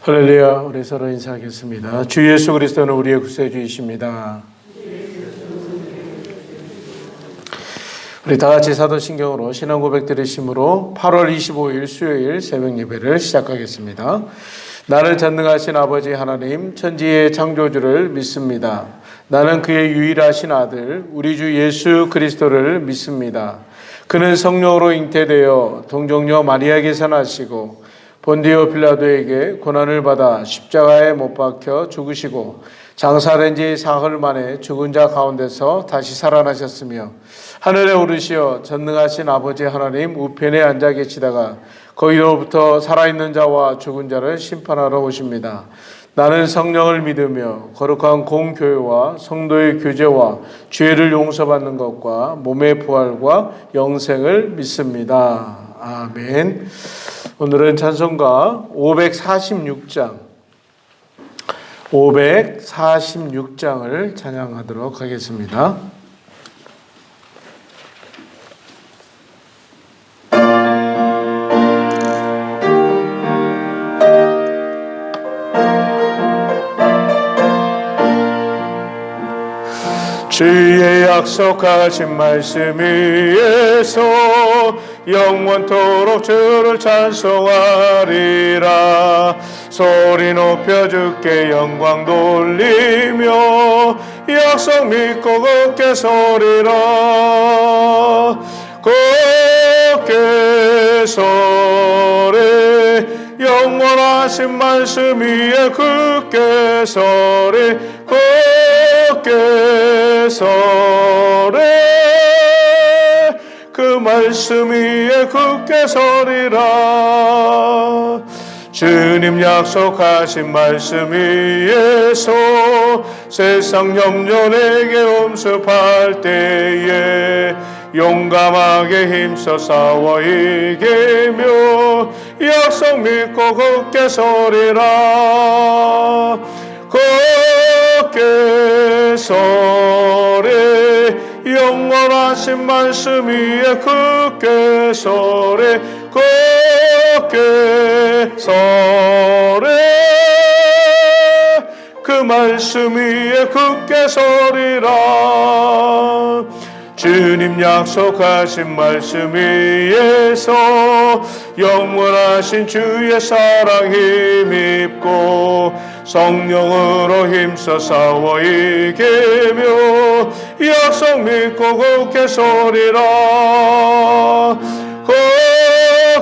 할렐루야. 우리 서로 인사하겠습니다. 주 예수 그리스도는 우리의 구세주이십니다. 우리 다 같이 사도신경으로 신앙 고백 드리심으로 8월 25일 수요일 새벽 예배를 시작하겠습니다. 나를 전능하신 아버지 하나님, 천지의 창조주를 믿습니다. 나는 그의 유일하신 아들 우리 주 예수 그리스도를 믿습니다. 그는 성령으로 잉태되어 동정녀 마리아에게서 나시고 본디오 빌라도에게 고난을 받아 십자가에 못 박혀 죽으시고 장사된 지 사흘 만에 죽은 자 가운데서 다시 살아나셨으며 하늘에 오르시어 전능하신 아버지 하나님 우편에 앉아 계시다가 거기로부터 살아있는 자와 죽은 자를 심판하러 오십니다. 나는 성령을 믿으며 거룩한 공교회와 성도의 교제와 죄를 용서받는 것과 몸의 부활과 영생을 믿습니다. 아멘. 오늘은 찬송가 546장을 찬양하도록 하겠습니다. 주의 약속하신 말씀 위에서 영원토록 주를 찬송하리라. 소리 높여 주께 영광 돌리며 약속 믿고 굳게 서리라. 굳게 서리 영원하신 말씀 위에 굳게 서리. 굳게 서리 그 말씀 위에 굳게 서리라. 주님 약속하신 말씀 위에서 세상 염려 내게 엄습할 때에 용감하게 힘써 싸워 이기며 약속 믿고 굳게 서리라. 굳게 서리 영원하신 말씀 위에 굳게 서리. 굳게 서리 그 말씀 위에 굳게 서리라. 주님 약속하신 말씀 위에서 영원하신 주의 사랑 힘입고 성령으로 힘써 싸워 이기며 약속 믿고 굳게 서리라.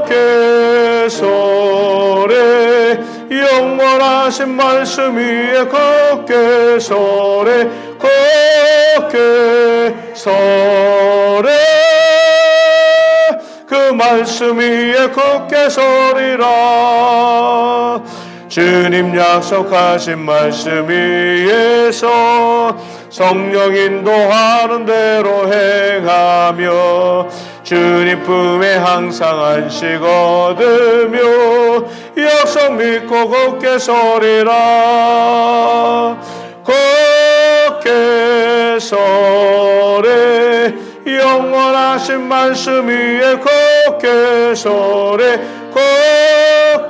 굳게 서리 영원하신 말씀 위에 굳게 서리. 굳게 서리 그 말씀 위에 굳게 서리라. 주님 약속하신 말씀 위에서 성령 인도하는 대로 행하며 주님 품에 항상 안식 얻으며 약속 믿고 굳게 서리라. 굳게 서리 영원하신 말씀 위에 굳게 서리.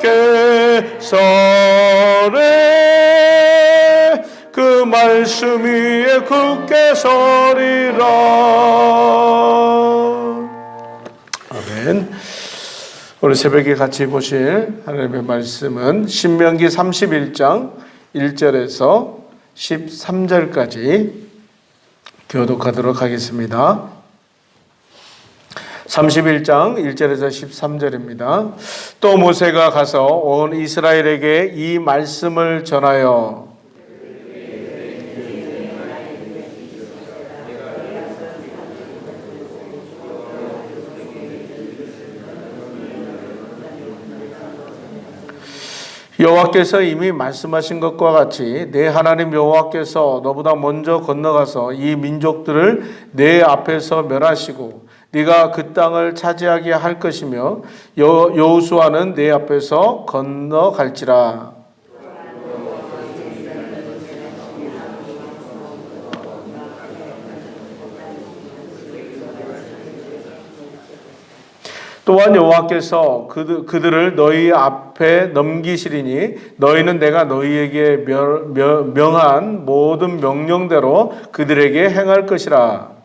굳게 서리 그 말씀 위에 굳게 서리라. 아멘. 오늘 새벽에 같이 보실 하나님의 말씀은 신명기 31장 1절에서 13절까지 교독하도록 하겠습니다. 31장 1절에서 13절입니다. 또 모세가 가서 온 이스라엘에게 이 말씀을 전하여 여호와께서 이미 말씀하신 것과 같이 내 하나님 여호와께서 너보다 먼저 건너가서 이 민족들을 내 앞에서 멸하시고 네가 그 땅을 차지하게 할 것이며 여호수아는 내 앞에서 건너갈지라. 또한 여호와께서 그들을 너희 앞에 넘기시리니 너희는 내가 너희에게 명한 모든 명령대로 그들에게 행할 것이라.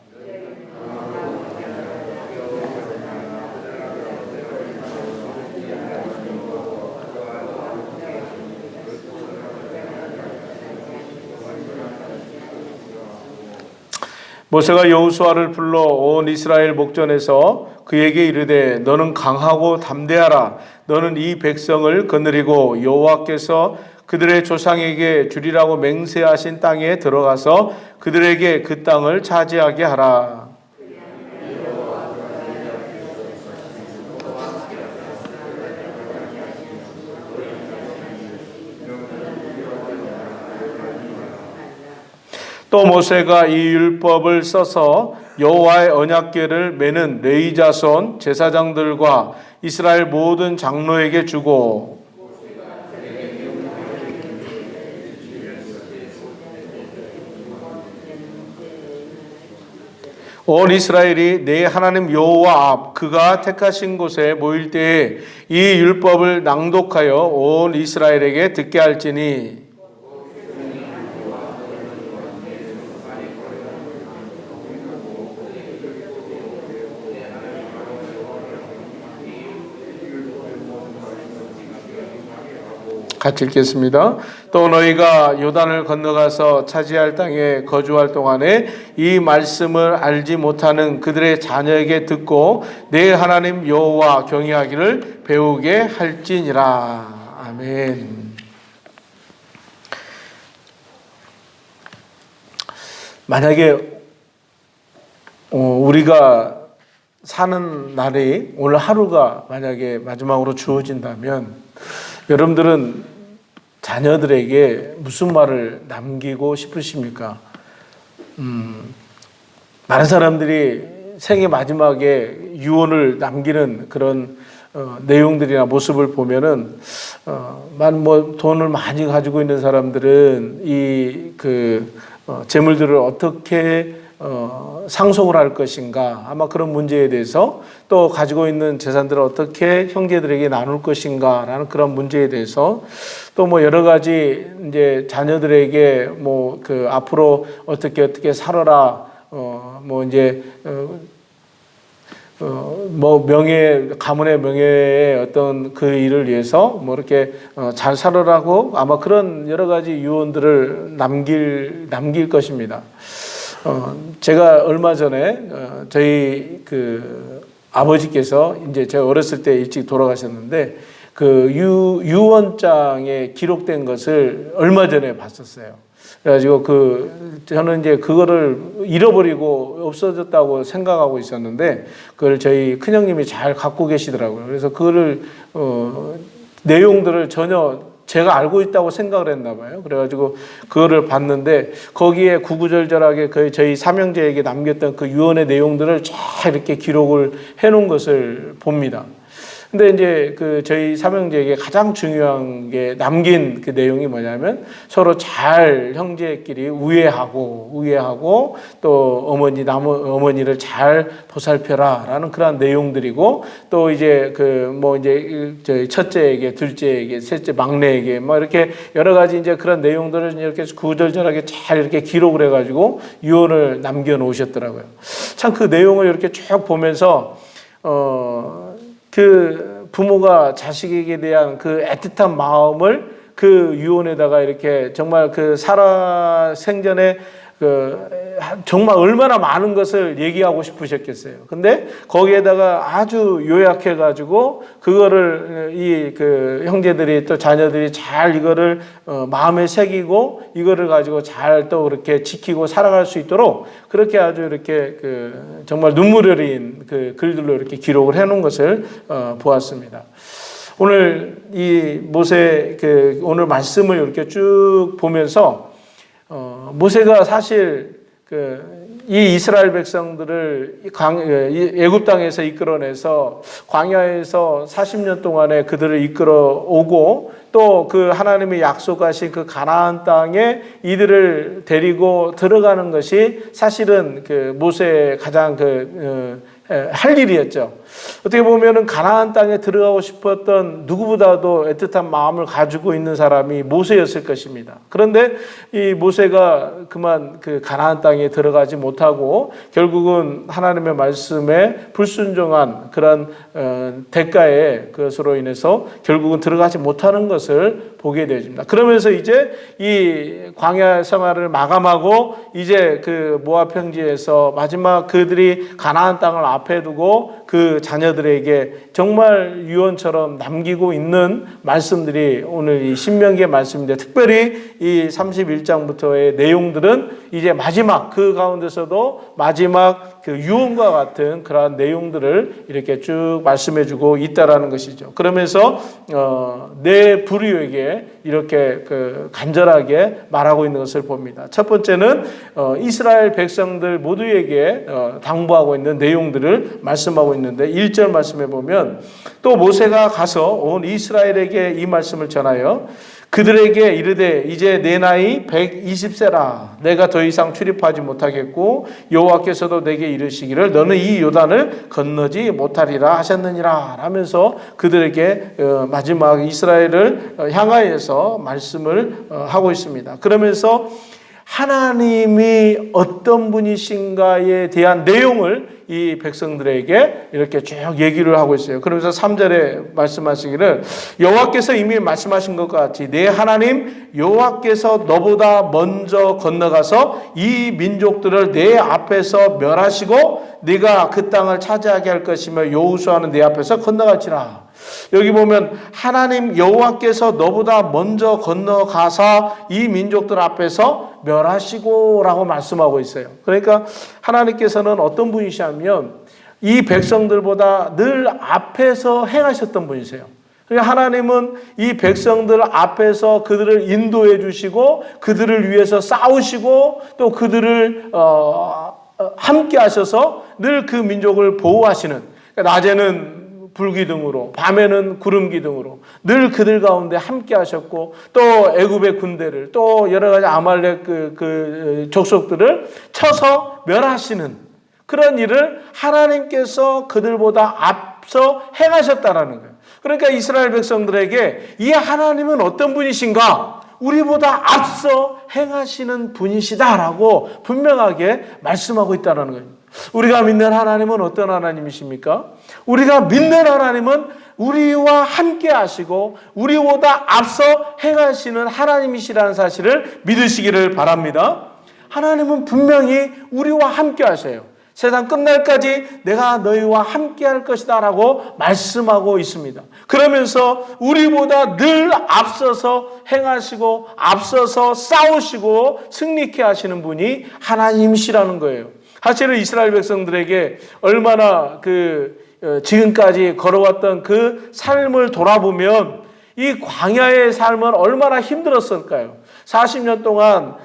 모세가 여호수아를 불러 온 이스라엘 목전에서 그에게 이르되 너는 강하고 담대하라. 너는 이 백성을 거느리고 여호와께서 그들의 조상에게 주리라고 맹세하신 땅에 들어가서 그들에게 그 땅을 차지하게 하라. 또 모세가 이 율법을 써서 여호와의 언약궤를 매는 레위 자손 제사장들과 이스라엘 모든 장로에게 주고 온 이스라엘이 내 하나님 여호와 앞 그가 택하신 곳에 모일 때에 이 율법을 낭독하여 온 이스라엘에게 듣게 할지니 같이 읽겠습니다. 또 너희가 요단을 건너가서 차지할 땅에 거주할 동안에 이 말씀을 알지 못하는 그들의 자녀에게 듣고 내 하나님 여호와 경외하기를 배우게 할지니라. 아멘. 만약에 우리가 사는 날이 오늘 하루가 만약에 마지막으로 주어진다면 여러분들은 자녀들에게 무슨 말을 남기고 싶으십니까? 많은 사람들이 생애 마지막에 유언을 남기는 그런 내용들이나 모습을 보면은 돈을 많이 가지고 있는 사람들은 재물들을 어떻게 상속을 할 것인가 아마 그런 문제에 대해서 또 가지고 있는 재산들을 어떻게 형제들에게 나눌 것인가라는 그런 문제에 대해서 또 여러 가지 이제 자녀들에게 앞으로 어떻게 살아라 가문의 명예의 어떤 그 일을 위해서 이렇게 잘 살아라고 아마 그런 여러 가지 유언들을 남길 것입니다. 제가 얼마 전에 저희 아버지께서 이제 제가 어렸을 때 일찍 돌아가셨는데 그 유언장에 기록된 것을 얼마 전에 봤었어요. 그래가지고 저는 이제 그거를 잃어버리고 없어졌다고 생각하고 있었는데 그걸 저희 큰형님이 잘 갖고 계시더라고요. 그래서 그거를 내용들을 전혀 제가 알고 있다고 생각을 했나 봐요. 그래가지고 그거를 봤는데 거기에 구구절절하게 저희 삼형제에게 남겼던 그 유언의 내용들을 잘 이렇게 기록을 해놓은 것을 봅니다. 근데 이제 저희 삼형제에게 가장 중요한 게 남긴 그 내용이 뭐냐면 서로 잘 형제끼리 우애하고 또 어머니를 잘 보살펴라라는 그런 내용들이고 또 이제 저희 첫째에게 둘째에게 셋째 막내에게 이렇게 여러 가지 이제 그런 내용들을 이렇게 구절절하게 잘 이렇게 기록을 해가지고 유언을 남겨 놓으셨더라고요. 참 그 내용을 이렇게 쭉 보면서 부모가 자식에게 대한 그 애틋한 마음을 그 유언에다가 이렇게 정말 생전에 정말 얼마나 많은 것을 얘기하고 싶으셨겠어요. 근데 거기에다가 아주 요약해가지고 그거를 형제들이 또 자녀들이 잘 이거를 마음에 새기고 이거를 가지고 잘 또 그렇게 지키고 살아갈 수 있도록 그렇게 아주 이렇게 정말 눈물 흘린 글들로 이렇게 기록을 해놓은 것을 보았습니다. 오늘 이 모세 오늘 말씀을 이렇게 쭉 보면서 모세가 사실 이 이스라엘 백성들을 애굽 땅에서 이끌어내서 광야에서 40년 동안에 그들을 이끌어 오고 또 하나님이 약속하신 가나안 땅에 이들을 데리고 들어가는 것이 사실은 모세의 가장 할 일이었죠. 어떻게 보면은 가나안 땅에 들어가고 싶었던 누구보다도 애틋한 마음을 가지고 있는 사람이 모세였을 것입니다. 그런데 이 모세가 그만 그 가나안 땅에 들어가지 못하고 결국은 하나님의 말씀에 불순종한 그런 대가의 그것으로 인해서 결국은 들어가지 못하는 것을 보게 되어집니다. 그러면서 이제 이 광야 생활을 마감하고 이제 그 모압 평지에서 마지막 그들이 가나안 땅을 앞에 두고 그 자녀들에게 정말 유언처럼 남기고 있는 말씀들이 오늘 이 신명기의 말씀인데, 특별히 이 31장부터의 내용들은 이제 마지막 그 가운데서도 마지막 그 유언과 같은 그러한 내용들을 이렇게 쭉 말씀해주고 있다라는 것이죠. 그러면서 내 부류에게 이렇게 그 간절하게 말하고 있는 것을 봅니다. 첫 번째는 이스라엘 백성들 모두에게 당부하고 있는 내용들을 말씀하고 있는데, 1절 말씀해 보면 또 모세가 가서 온 이스라엘에게 이 말씀을 전하여 그들에게 이르되 이제 내 나이 120세라 내가 더 이상 출입하지 못하겠고 여호와께서도 내게 이르시기를 너는 이 요단을 건너지 못하리라 하셨느니라 하면서 그들에게 마지막 이스라엘을 향하여서 말씀을 하고 있습니다. 그러면서 하나님이 어떤 분이신가에 대한 내용을 이 백성들에게 이렇게 쭉 얘기를 하고 있어요. 그러면서 3절에 말씀하시기를 여호와께서 이미 말씀하신 것 같이 내 하나님 여호와께서 너보다 먼저 건너가서 이 민족들을 내 앞에서 멸하시고 네가 그 땅을 차지하게 할 것이며 여호수아는 내 앞에서 건너갈지라. 여기 보면 하나님 여호와께서 너보다 먼저 건너가사 이 민족들 앞에서 멸하시고 라고 말씀하고 있어요. 그러니까 하나님께서는 어떤 분이시냐면 이 백성들보다 늘 앞에서 행하셨던 분이세요. 그러니까 하나님은 이 백성들 앞에서 그들을 인도해 주시고 그들을 위해서 싸우시고 또 그들을 함께 하셔서 늘 그 민족을 보호하시는, 그러니까 낮에는 불기둥으로 밤에는 구름기둥으로 늘 그들 가운데 함께 하셨고 또 애굽의 군대를 또 여러 가지 아말렉 그 족속들을 쳐서 멸하시는 그런 일을 하나님께서 그들보다 앞서 행하셨다라는 거예요. 그러니까 이스라엘 백성들에게 이 하나님은 어떤 분이신가? 우리보다 앞서 행하시는 분이시다라고 분명하게 말씀하고 있다는 거예요. 우리가 믿는 하나님은 어떤 하나님이십니까? 우리가 믿는 하나님은 우리와 함께 하시고 우리보다 앞서 행하시는 하나님이시라는 사실을 믿으시기를 바랍니다. 하나님은 분명히 우리와 함께 하셔요. 세상 끝날까지 내가 너희와 함께 할 것이다 라고 말씀하고 있습니다. 그러면서 우리보다 늘 앞서서 행하시고 앞서서 싸우시고 승리케 하시는 분이 하나님이시라는 거예요. 사실은 이스라엘 백성들에게 얼마나 지금까지 걸어왔던 그 삶을 돌아보면 이 광야의 삶은 얼마나 힘들었을까요? 40년 동안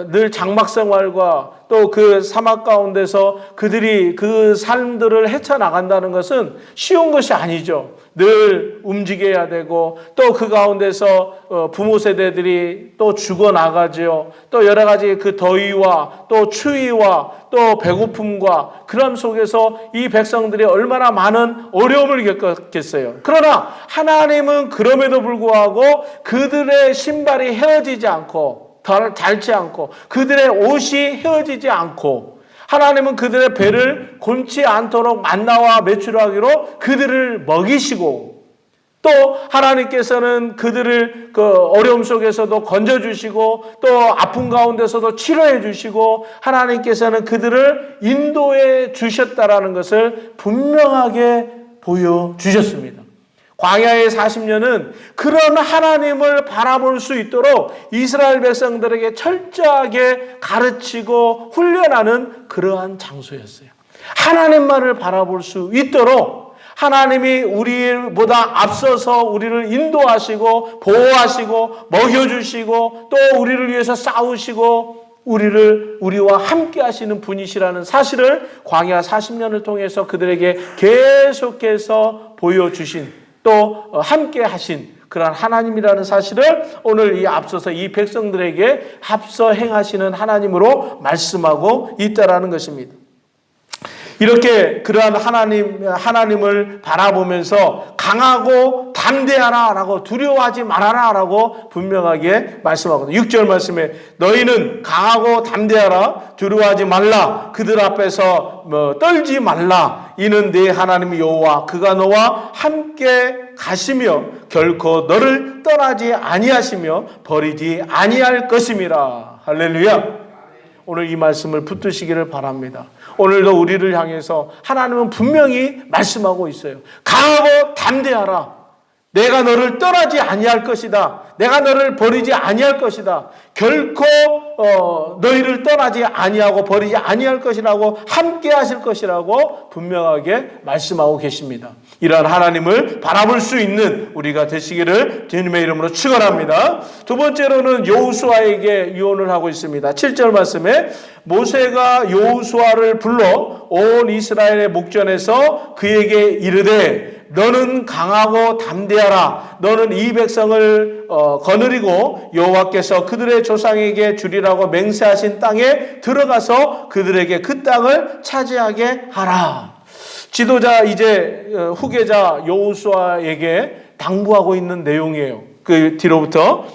늘 장막 생활과 또 그 사막 가운데서 그들이 그 삶들을 헤쳐나간다는 것은 쉬운 것이 아니죠. 늘 움직여야 되고 또 그 가운데서 부모 세대들이 또 죽어나가죠. 또 여러 가지 그 더위와 또 추위와 또 배고픔과 그런 속에서 이 백성들이 얼마나 많은 어려움을 겪었겠어요. 그러나 하나님은 그럼에도 불구하고 그들의 신발이 헤어지지 않고 닳지 않고 그들의 옷이 헤어지지 않고 하나님은 그들의 배를 곪지 않도록 만나와 메추라기로 그들을 먹이시고 또 하나님께서는 그들을 그 어려움 속에서도 건져주시고 또 아픔 가운데서도 치료해 주시고 하나님께서는 그들을 인도해 주셨다라는 것을 분명하게 보여주셨습니다. 광야의 40년은 그런 하나님을 바라볼 수 있도록 이스라엘 백성들에게 철저하게 가르치고 훈련하는 그러한 장소였어요. 하나님만을 바라볼 수 있도록 하나님이 우리보다 앞서서 우리를 인도하시고 보호하시고 먹여주시고 또 우리를 위해서 싸우시고 우리와 함께 하시는 분이시라는 사실을 광야 40년을 통해서 그들에게 계속해서 보여주신 또 함께 하신 그런 하나님이라는 사실을 오늘 이 앞서서 이 백성들에게 앞서 행하시는 하나님으로 말씀하고 있다라는 것입니다. 이렇게 그러한 하나님을 바라보면서 강하고 담대하라 라고 두려워하지 말아라 라고 분명하게 말씀하거든요. 6절 말씀에 너희는 강하고 담대하라 두려워하지 말라 그들 앞에서 떨지 말라 이는 네 하나님 여호와 그가 너와 함께 가시며 결코 너를 떠나지 아니하시며 버리지 아니할 것임이라. 할렐루야. 오늘 이 말씀을 붙드시기를 바랍니다. 오늘도 우리를 향해서 하나님은 분명히 말씀하고 있어요. 강하고 담대하라. 내가 너를 떠나지 아니할 것이다. 내가 너를 버리지 아니할 것이다. 결코 너희를 떠나지 아니하고 버리지 아니할 것이라고 함께 하실 것이라고 분명하게 말씀하고 계십니다. 이러한 하나님을 바라볼 수 있는 우리가 되시기를 주님의 이름으로 축원합니다. 두 번째로는 여호수아에게 유언을 하고 있습니다. 7절 말씀에 모세가 여호수아를 불러 온 이스라엘의 목전에서 그에게 이르되 너는 강하고 담대하라. 너는 이 백성을 거느리고 여호와께서 그들의 조상에게 주리라고 맹세하신 땅에 들어가서 그들에게 그 땅을 차지하게 하라. 지도자 이제 후계자 여호수아에게 당부하고 있는 내용이에요. 그 뒤로부터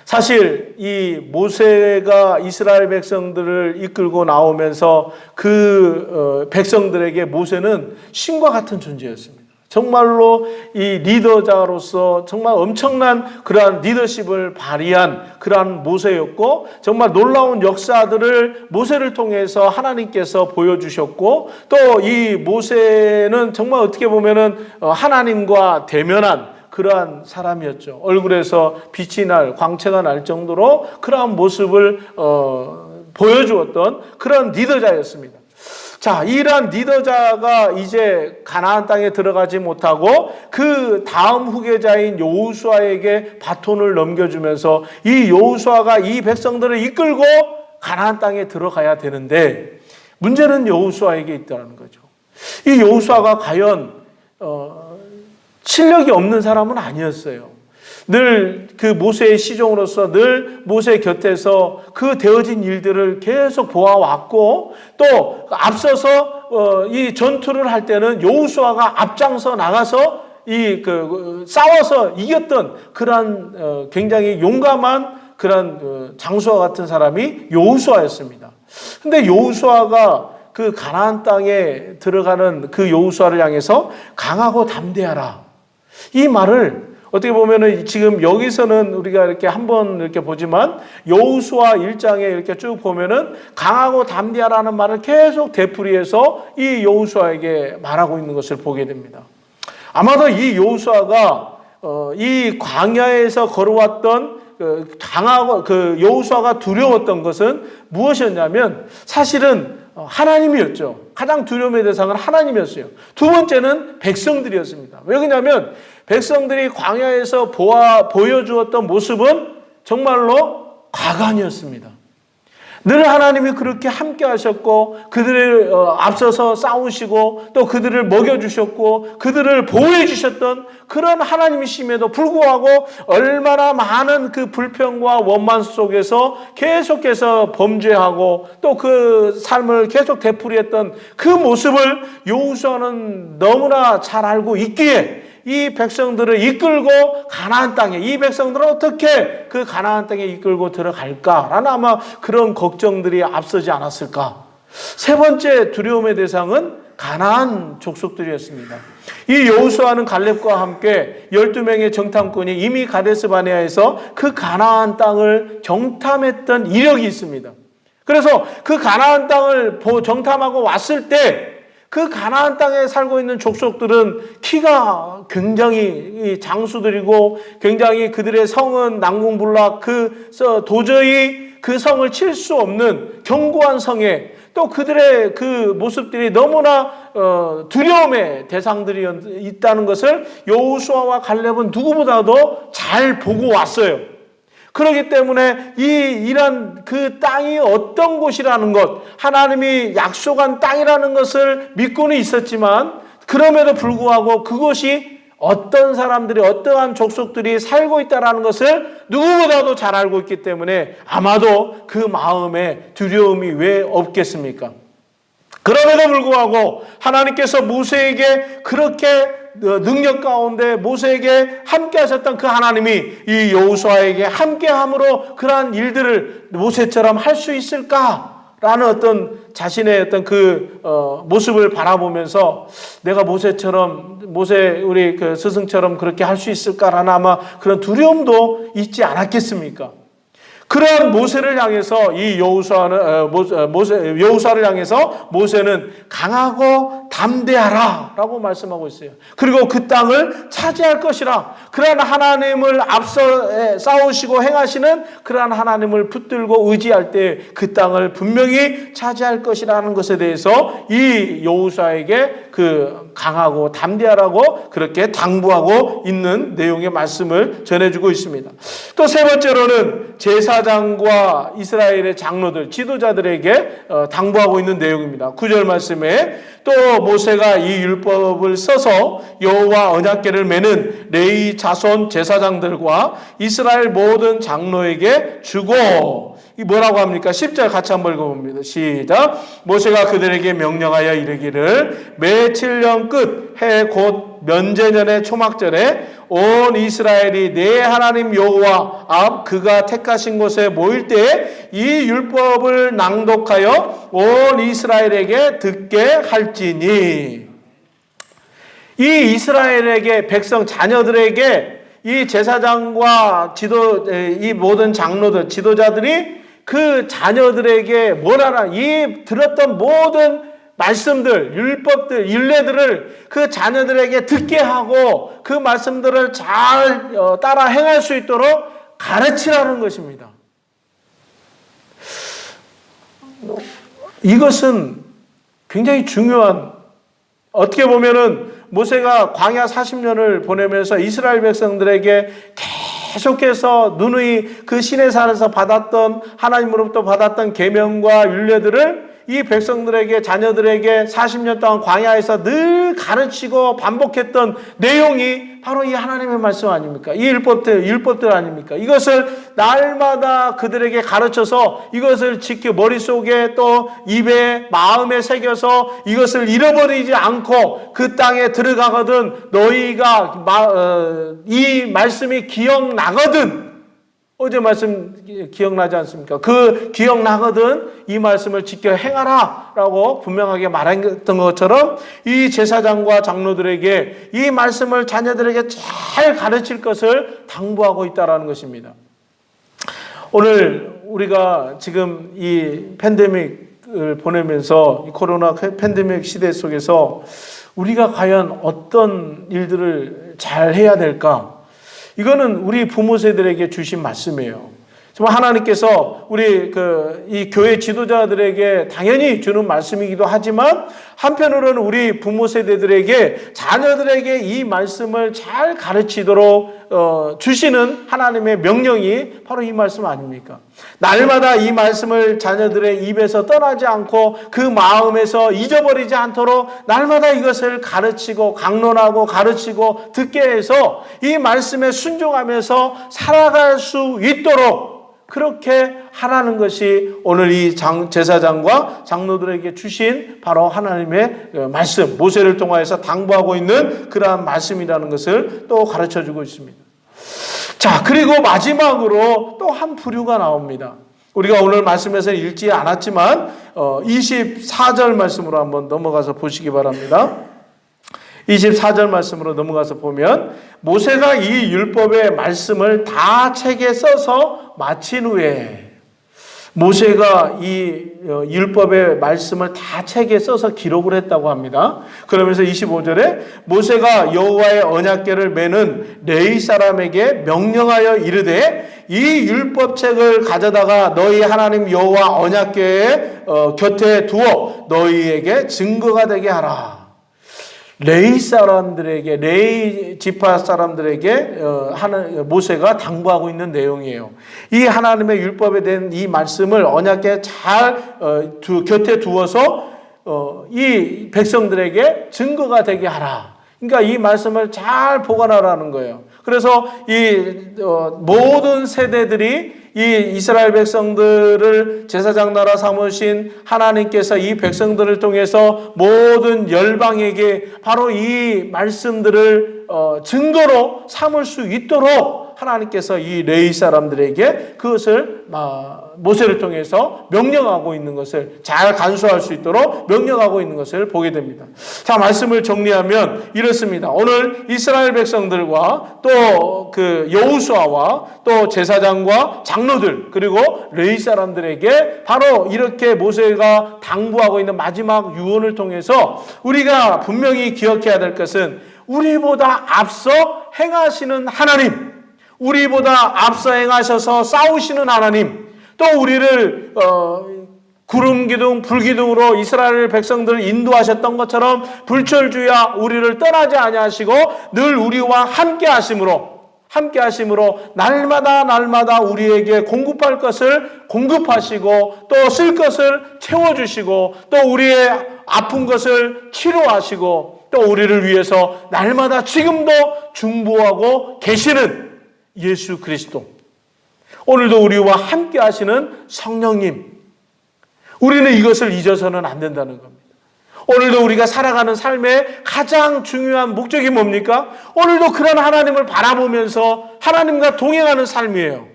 사실 이 모세가 이스라엘 백성들을 이끌고 나오면서 그 백성들에게 모세는 신과 같은 존재였습니다. 정말로 이 리더자로서 정말 엄청난 그러한 리더십을 발휘한 그러한 모세였고 정말 놀라운 역사들을 모세를 통해서 하나님께서 보여주셨고 또 이 모세는 정말 어떻게 보면은 하나님과 대면한 그러한 사람이었죠. 얼굴에서 빛이 날 광채가 날 정도로 그러한 모습을 보여주었던 그런 리더자였습니다. 자, 이러한 리더자가 이제 가나안 땅에 들어가지 못하고 그 다음 후계자인 여호수아에게 바톤을 넘겨주면서 이 여호수아가 이 백성들을 이끌고 가나안 땅에 들어가야 되는데 문제는 여호수아에게 있다는 거죠. 이 여호수아가 과연 실력이 없는 사람은 아니었어요. 늘 그 모세의 시종으로서 늘 모세 곁에서 그 되어진 일들을 계속 보아왔고 또 앞서서 이 전투를 할 때는 여호수아가 앞장서 나가서 싸워서 이겼던 그러한 굉장히 용감한 그런 장수와 같은 사람이 여호수아였습니다. 근데 여호수아가 그 가나안 땅에 들어가는 그 여호수아를 향해서 강하고 담대하라. 이 말을 어떻게 보면은 지금 여기서는 우리가 이렇게 한번 이렇게 보지만 여호수아 1장에 이렇게 쭉 보면은 강하고 담대하라는 말을 계속 되풀이해서 이 여호수아에게 말하고 있는 것을 보게 됩니다. 아마도 이 여호수아가 이 광야에서 걸어왔던 강하고 여호수아가 두려웠던 것은 무엇이었냐면 사실은 하나님이었죠. 가장 두려움의 대상은 하나님이었어요. 두 번째는 백성들이었습니다. 왜 그러냐면 백성들이 광야에서 보여주었던 모습은 정말로 과관이었습니다. 늘 하나님이 그렇게 함께 하셨고 그들을 앞서서 싸우시고 또 그들을 먹여주셨고 그들을 보호해 주셨던 그런 하나님이심에도 불구하고 얼마나 많은 그 불평과 원만 속에서 계속해서 범죄하고 또 그 삶을 계속 되풀이했던 그 모습을 여호수아는 너무나 잘 알고 있기에 이 백성들을 이끌고 가나안 땅에 이 백성들은 어떻게 그 가나안 땅에 이끌고 들어갈까라는 아마 그런 걱정들이 앞서지 않았을까. 세 번째 두려움의 대상은 가나안 족속들이었습니다. 이 여호수아는 갈렙과 함께 12명의 정탐꾼이 이미 가데스 바네아에서 그 가나안 땅을 정탐했던 이력이 있습니다. 그래서 그 가나안 땅을 정탐하고 왔을 때 그 가나안 땅에 살고 있는 족속들은 키가 굉장히 장수들이고 굉장히 그들의 성은 난공불락 도저히 그 성을 칠 수 없는 견고한 성에 또 그들의 그 모습들이 너무나 두려움의 대상들이 있다는 것을 여호수아와 갈렙은 누구보다도 잘 보고 왔어요. 그렇기 때문에 이런 그 땅이 어떤 곳이라는 것, 하나님이 약속한 땅이라는 것을 믿고는 있었지만 그럼에도 불구하고 그곳이 어떤 사람들이 어떠한 족속들이 살고 있다는 것을 누구보다도 잘 알고 있기 때문에 아마도 그 마음에 두려움이 왜 없겠습니까? 그럼에도 불구하고 하나님께서 모세에게 그렇게 능력 가운데 모세에게 함께 하셨던 그 하나님이 이 여호수아에게 함께함으로 그러한 일들을 모세처럼 할 수 있을까라는 어떤 자신의 어떤 그 모습을 바라보면서 내가 모세 우리 그 스승처럼 그렇게 할 수 있을까라는 아마 그런 두려움도 있지 않았겠습니까? 그런 모세를 향해서 이 여호수아를 향해서 모세는 강하고 담대하라라고 말씀하고 있어요. 그리고 그 땅을 차지할 것이라. 그러한 하나님을 앞서 싸우시고 행하시는 그러한 하나님을 붙들고 의지할 때 그 땅을 분명히 차지할 것이라는 것에 대해서 이 여호수아에게 그 강하고 담대하라고 그렇게 당부하고 있는 내용의 말씀을 전해주고 있습니다. 또 세 번째로는 제사장과 이스라엘의 장로들, 지도자들에게 당부하고 있는 내용입니다. 9절 말씀에 또 모세가 이 율법을 써서 여호와 언약궤를 매는 레위 자손 제사장들과 이스라엘 모든 장로에게 주고, 이 뭐라고 합니까? 10절 같이 한번 읽어봅니다. 시작. 모세가 그들에게 명령하여 이르기를 매 7년 끝 해 곧 면제년의 초막절에 온 이스라엘이 내 하나님 여호와 앞 그가 택하신 곳에 모일 때에 이 율법을 낭독하여 온 이스라엘에게 듣게 할지니. 이 이스라엘에게 백성 자녀들에게 이 제사장과 이 모든 장로들 지도자들이 그 자녀들에게 뭐라나 이 들었던 모든 말씀들, 율법들, 율례들을 그 자녀들에게 듣게 하고 그 말씀들을 잘 따라 행할 수 있도록 가르치라는 것입니다. 이것은 굉장히 중요한, 어떻게 보면은 모세가 광야 40년을 보내면서 이스라엘 백성들에게 계속해서 누누이 그 시내산에서 받았던 하나님으로부터 받았던 계명과 율례들을 이 백성들에게 자녀들에게 40년 동안 광야에서 늘 가르치고 반복했던 내용이 바로 이 하나님의 말씀 아닙니까? 이 율법들 아닙니까? 이것을 날마다 그들에게 가르쳐서 이것을 지켜 머릿속에 또 입에 마음에 새겨서 이것을 잃어버리지 않고 그 땅에 들어가거든 너희가 이 말씀이 기억나거든, 어제 말씀 기억나지 않습니까? 그 기억나거든 이 말씀을 지켜 행하라 라고 분명하게 말했던 것처럼 이 제사장과 장로들에게 이 말씀을 자녀들에게 잘 가르칠 것을 당부하고 있다는 것입니다. 오늘 우리가 지금 이 팬데믹을 보내면서 이 코로나 팬데믹 시대 속에서 우리가 과연 어떤 일들을 잘 해야 될까? 이거는 우리 부모 세대들에게 주신 말씀이에요. 정말 하나님께서 우리 이 교회 지도자들에게 당연히 주는 말씀이기도 하지만 한편으로는 우리 부모 세대들에게 자녀들에게 이 말씀을 잘 가르치도록 주시는 하나님의 명령이 바로 이 말씀 아닙니까? 날마다 이 말씀을 자녀들의 입에서 떠나지 않고 그 마음에서 잊어버리지 않도록 날마다 이것을 가르치고 강론하고 가르치고 듣게 해서 이 말씀에 순종하면서 살아갈 수 있도록 그렇게 하라는 것이 오늘 이 제사장과 장로들에게 주신 바로 하나님의 말씀, 모세를 통하여서 당부하고 있는 그러한 말씀이라는 것을 또 가르쳐주고 있습니다. 자, 그리고 마지막으로 또 한 부류가 나옵니다. 우리가 오늘 말씀에서 읽지 않았지만 24절 말씀으로 한번 넘어가서 보시기 바랍니다. 24절 말씀으로 넘어가서 보면 모세가 이 율법의 말씀을 다 책에 써서 마친 후에 모세가 이 율법의 말씀을 다 책에 써서 기록을 했다고 합니다. 그러면서 25절에 모세가 여호와의 언약궤를 매는 레위 사람에게 명령하여 이르되 이 율법책을 가져다가 너희 하나님 여호와 언약궤의 곁에 두어 너희에게 증거가 되게 하라. 레위 사람들에게, 레위 지파 사람들에게 모세가 당부하고 있는 내용이에요. 이 하나님의 율법에 대한 이 말씀을 언약궤에 잘 곁에 두어서 이 백성들에게 증거가 되게 하라. 그러니까 이 말씀을 잘 보관하라는 거예요. 그래서 이 모든 세대들이 이 이스라엘 백성들을 제사장 나라 삼으신 하나님께서 이 백성들을 통해서 모든 열방에게 바로 이 말씀들을 증거로 삼을 수 있도록 하나님께서 이 레위 사람들에게 그것을 모세를 통해서 명령하고 있는 것을 잘 간수할 수 있도록 명령하고 있는 것을 보게 됩니다. 자, 말씀을 정리하면 이렇습니다. 오늘 이스라엘 백성들과 또 그 여호수아와 또 제사장과 장로들 그리고 레위 사람들에게 바로 이렇게 모세가 당부하고 있는 마지막 유언을 통해서 우리가 분명히 기억해야 될 것은 우리보다 앞서 행하시는 하나님, 우리보다 앞서 행하셔서 싸우시는 하나님, 또 우리를 구름기둥, 불기둥으로 이스라엘 백성들을 인도하셨던 것처럼 불철주야 우리를 떠나지 아니하시고 늘 우리와 함께 하심으로 날마다 우리에게 공급할 것을 공급하시고 또 쓸 것을 채워주시고 또 우리의 아픈 것을 치료하시고 또 우리를 위해서 날마다 지금도 중보하고 계시는 예수 그리스도, 오늘도 우리와 함께 하시는 성령님, 우리는 이것을 잊어서는 안 된다는 겁니다. 오늘도 우리가 살아가는 삶의 가장 중요한 목적이 뭡니까? 오늘도 그런 하나님을 바라보면서 하나님과 동행하는 삶이에요.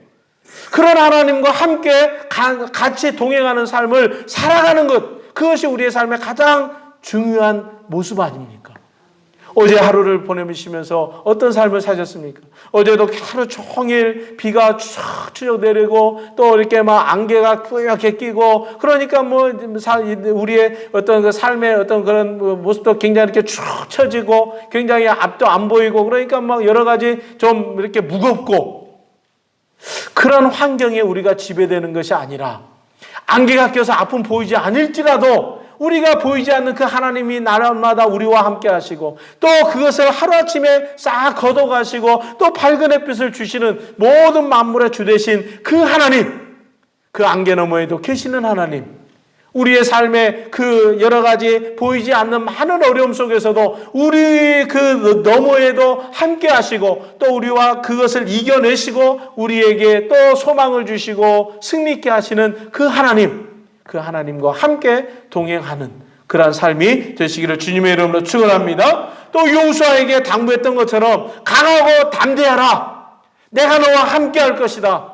그런 하나님과 함께 같이 동행하는 삶을 살아가는 것, 그것이 우리의 삶의 가장 중요한 모습 아닙니까? 어제 하루를 보내시면서 어떤 삶을 사셨습니까? 어제도 하루 종일 비가 추적 내리고 또 이렇게 막 안개가 뿌옇게 끼고 그러니까 우리의 어떤 그 삶의 어떤 그런 모습도 굉장히 이렇게 축 처지고 굉장히 앞도 안 보이고 그러니까 막 여러 가지 좀 이렇게 무겁고 그런 환경에 우리가 지배되는 것이 아니라 안개가 껴서 앞은 보이지 않을지라도 우리가 보이지 않는 그 하나님이 날마다 우리와 함께 하시고 또 그것을 하루아침에 싹 걷어가시고 또 밝은 햇빛을 주시는 모든 만물의 주 되신 그 하나님, 그 안개 너머에도 계시는 하나님, 우리의 삶의 그 여러 가지 보이지 않는 많은 어려움 속에서도 우리 그 너머에도 함께 하시고 또 우리와 그것을 이겨내시고 우리에게 또 소망을 주시고 승리케 하시는 그 하나님, 그 하나님과 함께 동행하는 그러한 삶이 되시기를 주님의 이름으로 축원합니다. 또 여호수아에게 당부했던 것처럼 강하고 담대하라. 내가 너와 함께 할 것이다.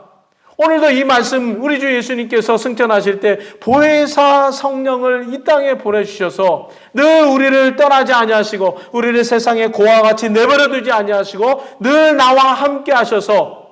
오늘도 이 말씀 우리 주 예수님께서 승천하실 때 보혜사 성령을 이 땅에 보내주셔서 늘 우리를 떠나지 아니하시고 우리를 세상의 고와 같이 내버려 두지 아니하시고 늘 나와 함께 하셔서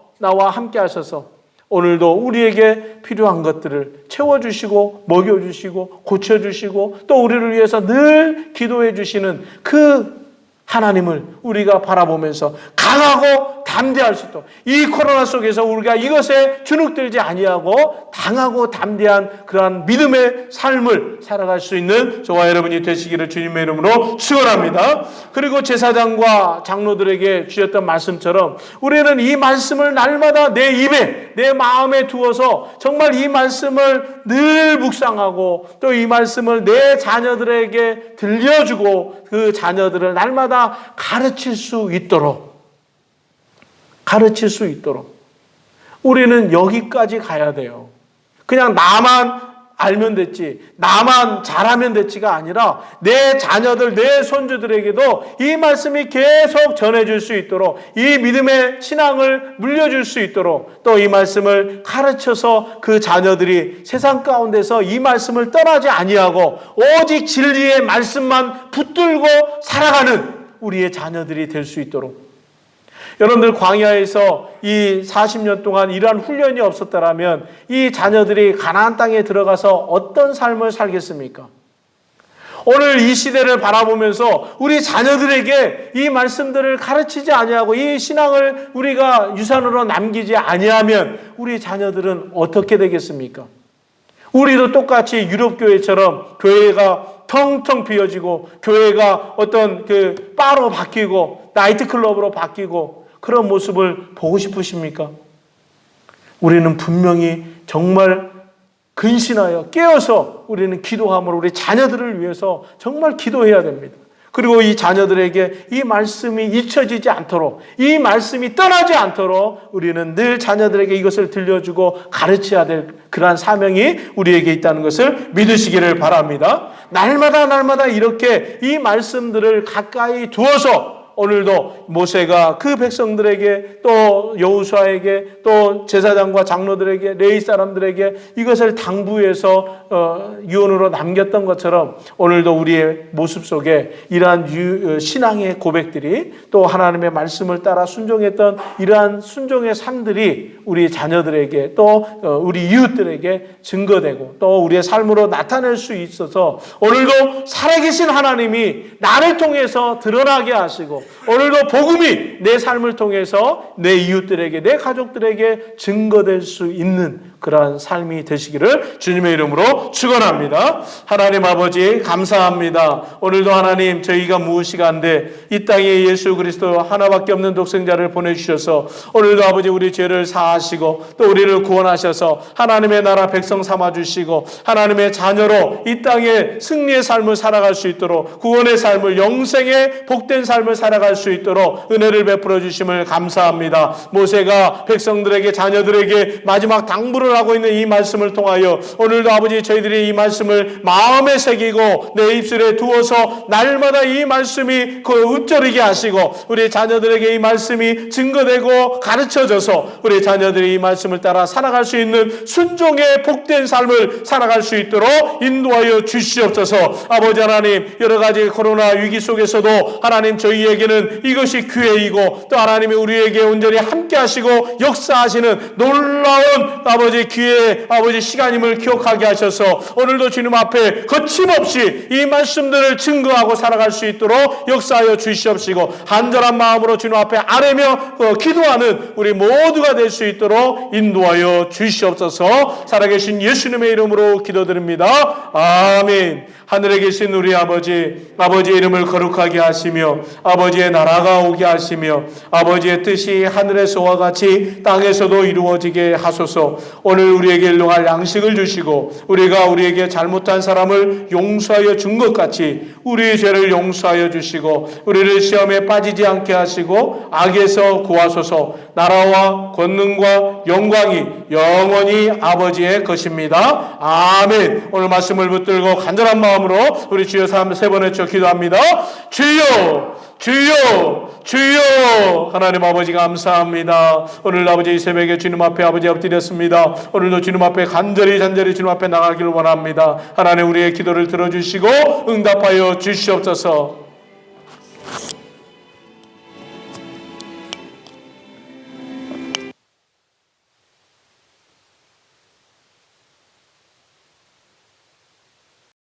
오늘도 우리에게 필요한 것들을 채워주시고 먹여주시고 고쳐주시고 또 우리를 위해서 늘 기도해 주시는 그 하나님을 우리가 바라보면서 강하고 담대할 수 있도록 이 코로나 속에서 우리가 이것에 주눅들지 아니하고 강하고 담대한 그러한 믿음의 삶을 살아갈 수 있는 저와 여러분이 되시기를 주님의 이름으로 축원합니다. 그리고 제사장과 장로들에게 주셨던 말씀처럼 우리는 이 말씀을 날마다 내 입에 내 마음에 두어서 정말 이 말씀을 늘 묵상하고 또 이 말씀을 내 자녀들에게 들려주고 그 자녀들을 날마다 가르칠 수 있도록 우리는 여기까지 가야 돼요. 그냥 나만 알면 됐지, 나만 잘하면 됐지가 아니라 내 자녀들, 내 손주들에게도 이 말씀이 계속 전해질 수 있도록 이 믿음의 신앙을 물려줄 수 있도록 또 이 말씀을 가르쳐서 그 자녀들이 세상 가운데서 이 말씀을 떠나지 아니하고 오직 진리의 말씀만 붙들고 살아가는 우리의 자녀들이 될 수 있도록. 여러분들 광야에서 이 40년 동안 이러한 훈련이 없었다면 이 자녀들이 가나안 땅에 들어가서 어떤 삶을 살겠습니까? 오늘 이 시대를 바라보면서 우리 자녀들에게 이 말씀들을 가르치지 아니하고 이 신앙을 우리가 유산으로 남기지 아니하면 우리 자녀들은 어떻게 되겠습니까? 우리도 똑같이 유럽교회처럼 교회가 텅텅 비어지고 교회가 어떤 그 바로 바뀌고 나이트클럽으로 바뀌고 그런 모습을 보고 싶으십니까? 우리는 분명히 정말 근신하여 깨어서 우리는 기도함으로 우리 자녀들을 위해서 정말 기도해야 됩니다. 그리고 이 자녀들에게 이 말씀이 잊혀지지 않도록, 이 말씀이 떠나지 않도록 우리는 늘 자녀들에게 이것을 들려주고 가르쳐야 될 그러한 사명이 우리에게 있다는 것을 믿으시기를 바랍니다. 날마다 이렇게 이 말씀들을 가까이 두어서 오늘도 모세가 그 백성들에게 또 여호수아에게 또 제사장과 장로들에게 레위 사람들에게 이것을 당부해서 유언으로 남겼던 것처럼 오늘도 우리의 모습 속에 이러한 신앙의 고백들이 또 하나님의 말씀을 따라 순종했던 이러한 순종의 삶들이 우리 자녀들에게 또 우리 이웃들에게 증거되고 또 우리의 삶으로 나타낼 수 있어서 오늘도 살아계신 하나님이 나를 통해서 드러나게 하시고 오늘도 복음이 내 삶을 통해서 내 이웃들에게 내 가족들에게 증거될 수 있는 그러한 삶이 되시기를 주님의 이름으로 축원합니다. 하나님 아버지 감사합니다. 오늘도 하나님 저희가 무엇이가 한데 이 땅에 예수 그리스도 하나밖에 없는 독생자를 보내주셔서 오늘도 아버지 우리 죄를 사하시고 또 우리를 구원하셔서 하나님의 나라 백성 삼아주시고 하나님의 자녀로 이 땅에 승리의 삶을 살아갈 수 있도록 구원의 삶을 영생의 복된 삶을 살아갈 수 있도록 은혜를 베풀어 주심을 감사합니다. 모세가 백성들에게 자녀들에게 마지막 당부를 하고 있는 이 말씀을 통하여 오늘도 아버지 저희들이 이 말씀을 마음에 새기고 내 입술에 두어서 날마다 이 말씀이 읊조리게 하시고 우리 자녀들에게 이 말씀이 증거되고 가르쳐져서 우리 자녀들이 이 말씀을 따라 살아갈 수 있는 순종의 복된 삶을 살아갈 수 있도록 인도하여 주시옵소서. 아버지 하나님 여러 가지 코로나 위기 속에서도 하나님 저희에게는 이것이 기회이고 또 하나님이 우리에게 온전히 함께 하시고 역사하시는 놀라운 아버지 기회의 아버지 시간임을 기억하게 하셔서 오늘도 주님 앞에 거침없이 이 말씀들을 증거하고 살아갈 수 있도록 역사하여 주시옵시고 간절한 마음으로 주님 앞에 아뢰며 기도하는 우리 모두가 될 수 있도록 인도하여 주시옵소서. 살아계신 예수님의 이름으로 기도드립니다. 아멘. 하늘에 계신 우리 아버지, 아버지의 이름을 거룩하게 하시며 아버지의 나라가 오게 하시며 아버지의 뜻이 하늘에서와 같이 땅에서도 이루어지게 하소서. 오늘 우리에게 일용할 양식을 주시고 우리가 우리에게 잘못한 사람을 용서하여 준 것 같이 우리의 죄를 용서하여 주시고 우리를 시험에 빠지지 않게 하시고 악에서 구하소서. 나라와 권능과 영광이 영원히 아버지의 것입니다. 아멘. 오늘 말씀을 붙들고 간절한 마음으로 우리 주여 세 번 외쳐 기도합니다. 주여 주여 주여. 하나님 아버지 감사합니다. 오늘 아버지 이 새벽에 주님 앞에 아버지 엎드렸습니다. 오늘도 주님 앞에 간절히 주님 앞에 나가기를 원합니다. 하나님 우리의 기도를 들어주시고 응답하여 주시옵소서.